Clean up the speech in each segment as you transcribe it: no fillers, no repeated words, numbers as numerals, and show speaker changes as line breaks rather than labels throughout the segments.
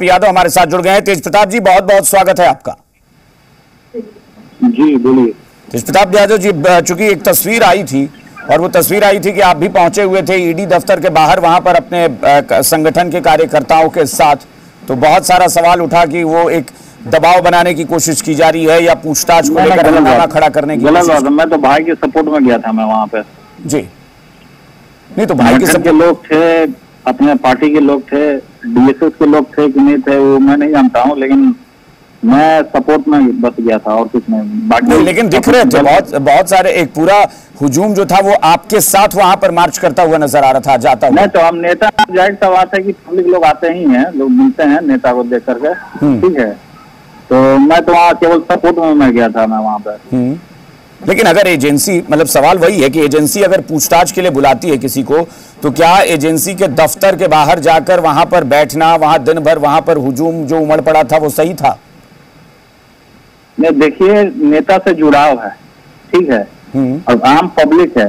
यादव हमारे साथ जुड़ गए हैं। तेज प्रताप जी, बहुत बहुत स्वागत है आपका।
जी बोलिए।
तेज प्रताप यादव जी, चूंकि एक तस्वीर आई थी और वो तस्वीर आई थी कि आप भी पहुंचे हुए थे ईडी दफ्तर के बाहर, वहां पर अपने संगठन के कार्यकर्ताओं के साथ, तो बहुत सारा सवाल उठा कि वो एक दबाव बनाने की कोशिश की जा रही है या पूछताछ को लेकर हंगामा खड़ा करने की
गलत बात है। मैं तो भाई के सपोर्ट में गया था, मैं वहाँ पे
जी नहीं तो भाई
के लोग थे, अपने पार्टी के लोग थे, डीएसएस के लोग थे कि नहीं थे वो मैं नहीं जानता हूँ, लेकिन मैं सपोर्ट में बस गया था और कुछ नहीं। बाकी
लेकिन दिख रहे थे बहुत सारे, एक पूरा हुजूम जो था वो आपके साथ वहां पर मार्च करता हुआ नजर आ रहा था, जाता हुआ।
नहीं तो हम नेता, जाहिर सा बात है कि पब्लिक लोग आते ही हैं, लोग मिलते हैं नेता को देख करके, ठीक है। तो मैं तो वहाँ केवल सपोर्ट में मैं गया था, मैं वहाँ पे।
लेकिन अगर एजेंसी, मतलब सवाल वही है कि एजेंसी अगर पूछताछ के लिए बुलाती है किसी को, तो क्या एजेंसी के दफ्तर के बाहर जाकर वहां पर बैठना, वहां दिन भर वहां पर हुजूम जो उमड़ पड़ा था वो सही था?
नहीं, देखिए नेता से जुड़ाव है, ठीक है, और आम पब्लिक है,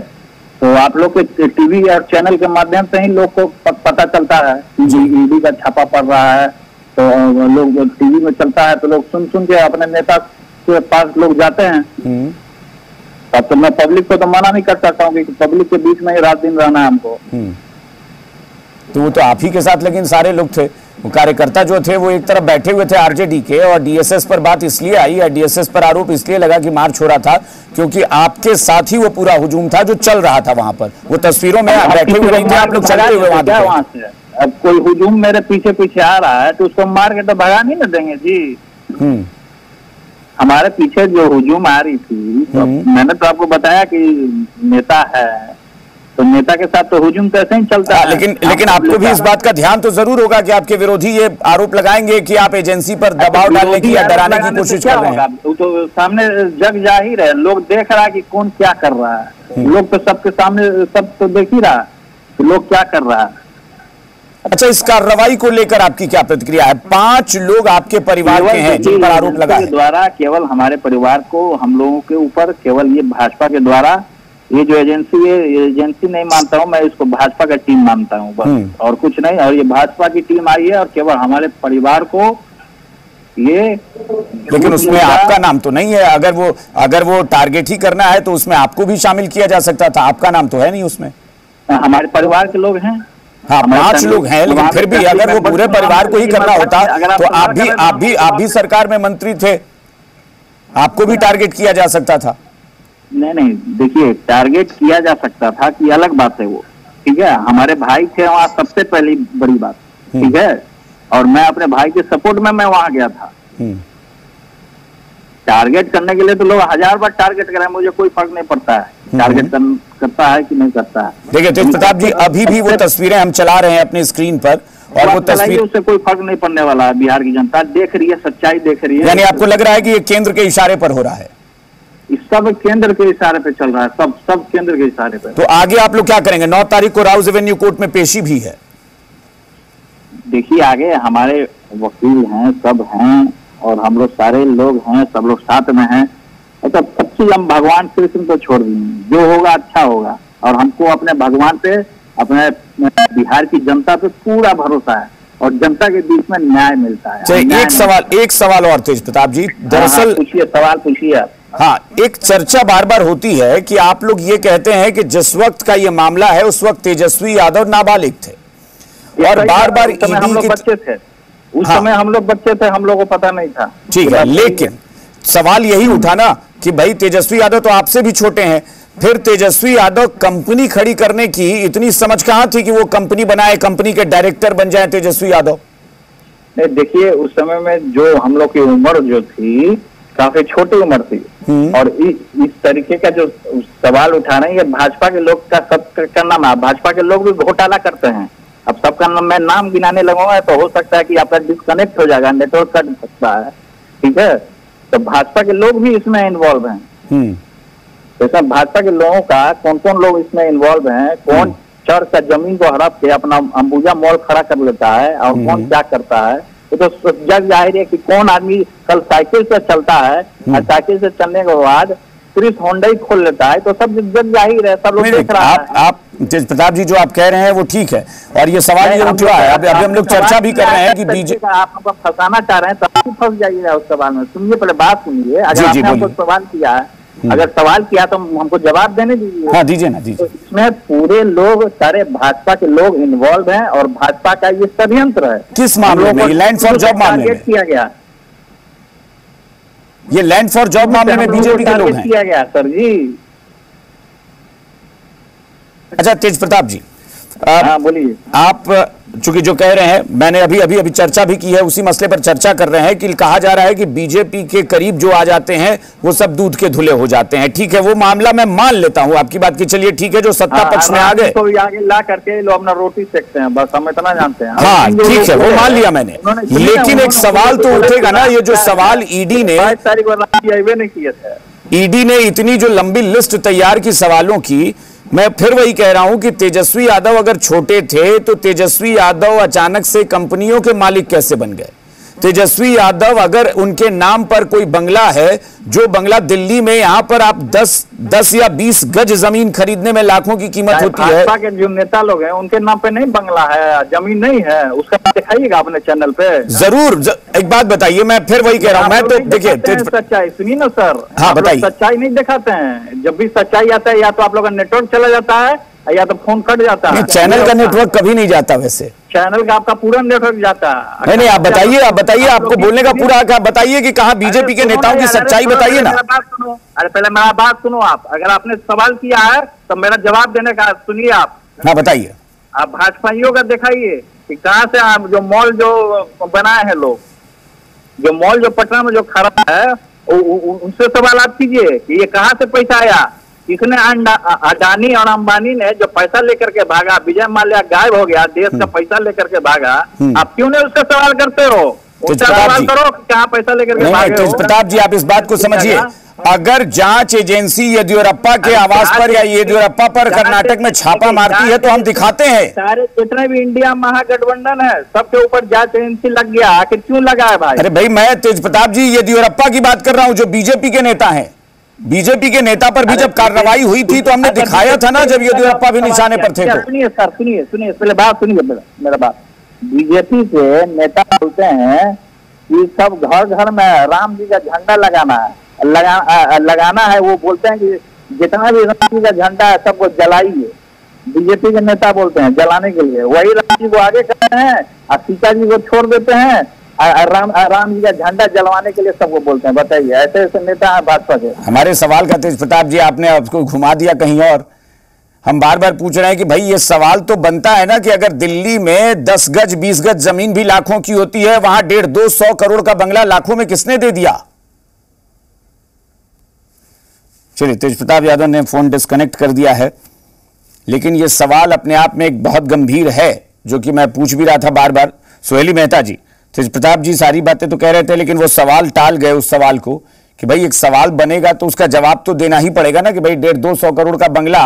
तो आप लोग के टीवी और चैनल के माध्यम से ही लोग को पता चलता है कि ईडी का छापा पड़ रहा है, तो लोग टीवी में चलता है तो लोग सुन सुन के अपने नेता के पास लोग जाते हैं। तब तो मैं पब्लिक को तो मना नहीं कर सकता हूँ कि पब्लिक के बीच में ही रात दिन रहना है हमको।
तो वो तो आप ही के साथ, लेकिन सारे लोग थे, वो कार्यकर्ता जो थे वो एक तरफ बैठे हुए थे आरजेडी के, और डीएसएस पर बात इसलिए आई या डीएसएस पर आरोप इसलिए लगा कि मार्च हो रहा था क्योंकि आपके साथ ही वो पूरा हुजूम था जो चल रहा था वहां पर। वो तस्वीरों में आप बैठे हुए नहीं थे, आप लोग चलते हुए वहां से।
अब कोई हुजूम मेरे पीछे पीछे आ रहा है तो उसको मार के तो भगा नहीं ना देंगे जी। हमारे पीछे जो हुजूम आ रही थी, तो मैंने तो आपको बताया कि नेता है, तो नेता के साथ तो हुजूम तो ऐसे ही चलता है।
लेकिन आपको भी इस बात का ध्यान तो जरूर होगा कि आपके विरोधी ये आरोप लगाएंगे कि आप एजेंसी पर दबाव डालने की या डराने की कोशिश कर रहे हैं।
तो सामने जग जाहिर है, लोग देख रहा है कि कौन क्या कर रहा है, लोग तो सबके सामने सब तो देख ही रहा कि लोग क्या कर रहा है।
अच्छा, इस कार्रवाई को लेकर आपकी क्या प्रतिक्रिया है? 5 लोग आपके परिवार के हैं जिन पर आरोप लगा है।
द्वारा केवल हमारे परिवार को, हम लोगों के ऊपर केवल ये भाजपा के द्वारा, ये जो एजेंसी है, एजेंसी नहीं मानता हूँ मैं, इसको भाजपा का टीम मानता हूँ बस, और कुछ नहीं। और ये भाजपा की टीम आई है और केवल हमारे परिवार को ये,
लेकिन उसमें आपका नाम तो नहीं है। अगर वो टारगेट ही करना है तो उसमें आपको भी शामिल किया जा सकता था, आपका नाम तो है नहीं उसमें।
हमारे परिवार के लोग हैं,
हाँ 5 लोग हैं, लेकिन फिर भी अगर वो पूरे परिवार को ही करना होता तो आप भी सरकार में मंत्री थे, आपको भी टारगेट किया जा सकता था।
नहीं, देखिए टारगेट किया जा सकता था कि अलग बात है वो, ठीक है। हमारे भाई थे वहाँ, सबसे पहली बड़ी बात, ठीक है, और मैं अपने भाई के सपोर्ट में मैं वहाँ गया था। टारगेट करने के लिए तो लोग 1000 बार टारगेट करें, मुझे कोई फर्क नहीं पड़ता है टारगेट करता है कि नहीं करता है।
देखिए तेज प्रताप जी, अभी भी वो तस्वीरें हम चला रहे हैं अपनी स्क्रीन पर, और वो तस्वीर,
उससे कोई फर्क नहीं पड़ने वाला है। बिहार की जनता देख रही है, सच्चाई देख रही है।
यानी आपको लग रहा है कि ये केंद्र के इशारे पर हो रहा है?
सब केंद्र के इशारे पे चल रहा है, सब केंद्र के इशारे पे।
तो आगे आप लोग क्या करेंगे? 9 तारीख को राउज एवेन्यू कोर्ट में पेशी भी है।
देखिए आगे हमारे वकील हैं, सब हैं, और हम लोग सारे लोग हैं, सब लोग साथ में हैं। तो सब चीज हम भगवान कृष्ण को छोड़ देंगे, जो होगा अच्छा होगा, और हमको अपने भगवान पे, अपने बिहार की जनता पे पूरा भरोसा है, और जनता के बीच में न्याय मिलता है।
एक सवाल और तेज प्रताप जी, दरअसल
पूछिए, सवाल पूछिए आप।
हाँ, एक चर्चा बार बार होती है कि आप लोग ये कहते हैं कि जिस वक्त का ये मामला है उस वक्त तेजस्वी यादव नाबालिग थे, और बार बार
हम लोग बच्चे थे, उस समय हम लोग बच्चे थे, हम लोग को पता नहीं था,
ठीक है। लेकिन सवाल यही उठा ना कि भाई तेजस्वी यादव तो आपसे भी छोटे हैं, फिर तेजस्वी यादव कंपनी खड़ी करने की इतनी समझ कहां थी कि वो कंपनी बनाए, कंपनी के डायरेक्टर बन जाए तेजस्वी यादव?
नहीं, देखिए उस समय में जो हम लोग की उम्र जो थी, काफी छोटी उम्र थी, और इस तरीके का जो सवाल उठा रहे हैं, ये भाजपा के लोग का सब का नाम है। भाजपा के लोग भी घोटाला करते हैं। अब सबका मैं नाम गिनाने लगूंगा तो हो सकता है कि आपका डिस्कनेक्ट हो जाएगा, नेटवर्क कट सकता है, ठीक है। तो भाजपा के लोग भी इसमें इन्वॉल्व हैं। तो इसमें भाजपा के लोगों का कौन कौन लोग इसमें इन्वॉल्व हैं, कौन चढ़ का जमीन को हड़प के अपना अंबुजा मॉल खड़ा कर लेता है, और कौन क्या करता है, तो जग जाहिर है कि कौन आदमी कल साइकिल से चलता है, और साइकिल से चलने के बाद क्रिस होंडा खोल लेता है, तो सब जग जाहिर है, सब लोग देख रहा है।
तेज प्रताप जी जो आप कह रहे हैं वो ठीक है, और ये सवाल ये उठ रहा है, अभी हम लोग चर्चा भी कर रहे हैं कि बीजेपी
आप हमको फंसाना चाह रहे हैं, तब फंस जाइएगा उस सवाल में। सुनिए, पहले बात सुनिए। अगर आपने हमको सवाल किया है, अगर सवाल किया तो हमको जवाब देने दीजिए।
हाँ दीजिए ना, दीजिए।
तो इसमें पूरे लोग, सारे भाजपा के लोग इन्वॉल्व हैं और भाजपा का ये षड्यंत्र है।
किस मामले में? लैंड फॉर जॉब मामले में
किया गया,
ये लैंड फॉर जॉब मामले में बीजेपी के लोग हैं
किया गया सर जी।
अच्छा तेज प्रताप जी,
हाँ बोलिए।
आप चूंकि जो कह रहे हैं, मैंने अभी चर्चा भी की है, उसी मसले पर चर्चा कर रहे हैं कि कहा जा रहा है कि बीजेपी के करीब जो आ जाते हैं वो सब दूध के धुले हो जाते हैं। ठीक है, वो मामला मैं मान लेता हूं आपकी बात की, चलिए ठीक है, जो सत्ता पक्ष में आ गए
तो आगे ला करके लोग अपना रोटी सेकते हैं, बस हम इतना जानते हैं।
हाँ ठीक है, वो मान लिया मैंने, लेकिन एक सवाल तो उठेगा ना, ये जो सवाल ईडी ने
22 तारीख को नहीं किए थे,
ईडी ने इतनी जो लंबी लिस्ट तैयार की सवालों की, मैं फिर वही कह रहा हूं कि तेजस्वी यादव अगर छोटे थे तो तेजस्वी यादव अचानक से कंपनियों के मालिक कैसे बन गए? तेजस्वी यादव अगर उनके नाम पर कोई बंगला है, जो बंगला दिल्ली में, यहां पर आप 10 या 20 गज जमीन खरीदने में लाखों की कीमत होती है।
भाजपा के जो नेता लोग हैं उनके नाम पे नहीं बंगला है, जमीन नहीं है, उसका दिखाइएगा अपने चैनल पे।
जरूर, एक बात बताइए, मैं फिर वही कह रहा हूं, मैं तो देखिए
सच्चाई सुनिए ना सर।
हाँ बताइए।
सच्चाई नहीं दिखाते हैं, जब भी सच्चाई आता है या तो आप लोग का नेटवर्क चला जाता है या तो फोन कट जाता है।
चैनल का नेटवर्क कभी नहीं जाता, वैसे
चैनल का आपका पूरा नेटवर्क जाता है।
नहीं, आप बताइए, आपको बोलने का पूरा हक, बताइए कि कहाँ बीजेपी के नेताओं की सच्चाई बताइए ना।
अरे पहले मेरा बात सुनो आप, अगर आपने सवाल किया है तो मेरा जवाब देने का सुनिए आप।
हाँ बताइए।
आप भाजपाइयों का दिखाइए कि कहाँ से आप जो मॉल जो बनाए हैं लोग, जो मॉल जो पटना में जो खड़ा है, उनसे सवाल आप कीजिए कि ये कहाँ से पैसा आया, किसने, अडानी और अंबानी ने जो पैसा लेकर के भागा, विजय माल्या गायब हो गया, देश का पैसा लेकर के भागा, आप क्यों नहीं उसका सवाल करते हो? उसका सवाल करो कहाँ पैसा लेकर के भागे हो।
प्रताप जी, आप इस बात को समझिए, अगर जांच एजेंसी येदियुरप्पा के आवास पर या येदियुरप्पा पर कर्नाटक में छापा मारती है तो हम दिखाते हैं।
सारे जितने भी इंडिया महागठबंधन है सबके ऊपर जांच एजेंसी लग गया, आखिर क्यों लगा है भाई?
अरे भाई, मैं तेज प्रताप जी येदियुरप्पा की बात कर रहा हूं, जो बीजेपी के नेता हैं। बीजेपी के नेता पर भी जब कार्रवाई हुई थी तो हमने दिखाया था ना, जब येदियुरप्पा भी निशाने पर थे।
सुनिए सर, सुनिए पहले बात सुनिए, मेरा बात। बीजेपी के नेता बोलते हैं कि सब घर घर में राम जी का झंडा लगाना है। वो बोलते हैं कि जितना भी राम जी का झंडा है सबको जलाइए। बीजेपी के नेता बोलते हैं जलाने के लिए, वही राम जी को आगे कर रहे हैं और सीता जी को छोड़ देते हैं, राम जी का झंडा जलवाने के लिए सबको बोलते हैं। बताइए, ऐसे ऐसे नेता है भाजपा के।
हमारे सवाल का तेज प्रताप जी आपने आपको घुमा दिया कहीं और। हम बार बार पूछ रहे हैं कि भाई ये सवाल तो बनता है ना कि अगर दिल्ली में 10 गज 20 गज जमीन भी लाखों की होती है, वहां 150-200 करोड़ का बंगला लाखों में किसने दे दिया? चलिए, तेज प्रताप यादव ने फोन डिस्कनेक्ट कर दिया है, लेकिन यह सवाल अपने आप में एक बहुत गंभीर है, जो कि मैं पूछ भी रहा था बार बार। सोहेली मेहता जी, तेज प्रताप जी सारी बातें तो कह रहे थे, लेकिन वो सवाल टाल गए उस सवाल को कि भाई एक सवाल बनेगा तो उसका जवाब तो देना ही पड़ेगा ना कि भाई 150-200 करोड़ का बंगला